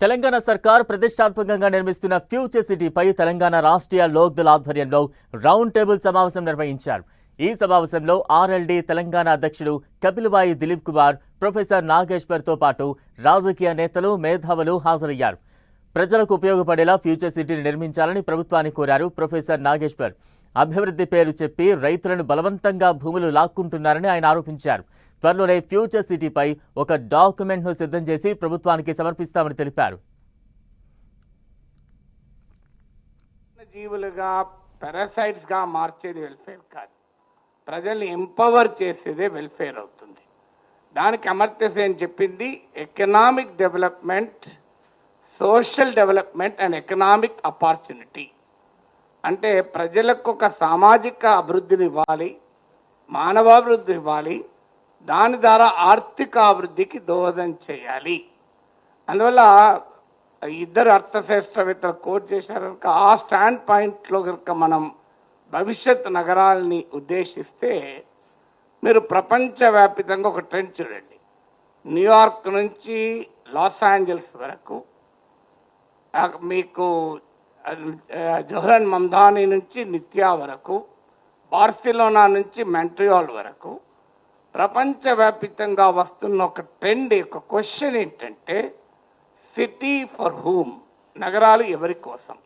తెలంగాణ సర్కార్ ప్రతిష్టాత్మకంగా నిర్మిస్తున్న ఫ్యూచర్ సిటీపై తెలంగాణ రాష్ట్రీయ లోక్దళ్ ఆధ్వర్యంలో రౌండ్ టేబుల్ సమావేశం నిర్వహించారు. ఈ సమావేశంలో ఆర్ఎల్డీ తెలంగాణ అధ్యక్షుడు కపిలవాయి దిలీప్ కుమార్, ప్రొఫెసర్ నాగేశ్వర్తో పాటు రాజకీయ నేతలు, మేధావులు హాజరయ్యారు. ప్రజలకు ఉపయోగపడేలా ఫ్యూచర్ సిటీని నిర్మించాలని ప్రభుత్వాన్ని కోరారు. ప్రొఫెసర్ నాగేశ్వర్ అభివృద్ధి పేరు చెప్పి రైతులను బలవంతంగా భూములు లాక్కుంటున్నారని ఆయన ఆరోపించారు. త్వరలోనే ఫ్యూచర్ సిటీపై ఒక డాక్యుమెంట్ను సిద్ధం చేసి ప్రభుత్వానికి సమర్పిస్తామని తెలిపారు. జీవులుగా పారాసైట్స్ గా మార్చేది వెల్ఫేర్ కాదు, ప్రజల్ని ఎంపవర్ చేసేదే వెల్ఫేర్ అవుతుంది. దానికి అమర్త్య సేన్ చెప్పింది economic development, social development and economic opportunity. అంటే ప్రజలకు ఒక సామాజిక అభివృద్ధిని ఇవ్వాలి, మానవాభివృద్ధి ఇవ్వాలి, దాని ద్వారా ఆర్థిక అభివృద్ధికి దోహదం చేయాలి. అందువల్ల ఇద్దరు అర్థశాస్త్రవేత్తలు కోట్ చేశారు కనుక ఆ స్టాండ్ పాయింట్లో కనుక మనం భవిష్యత్ నగరాలని ఉద్దేశిస్తే మీరు ప్రపంచవ్యాప్తంగా ఒక ట్రెండ్ చూడండి. న్యూయార్క్ నుంచి లాస్ ఏంజల్స్ వరకు, మీకు జోహరన్ మమ్దాని నుంచి నిత్యా వరకు, బార్సిలోనా నుంచి మాంట్రియాల్ వరకు ప్రపంచవ్యాప్తంగా వస్తున్న ఒక ట్రెండ్, ఒక క్వశ్చన్ ఏంటంటే సిటీ ఫర్ హూమ్, నగరాలు ఎవరి కోసం.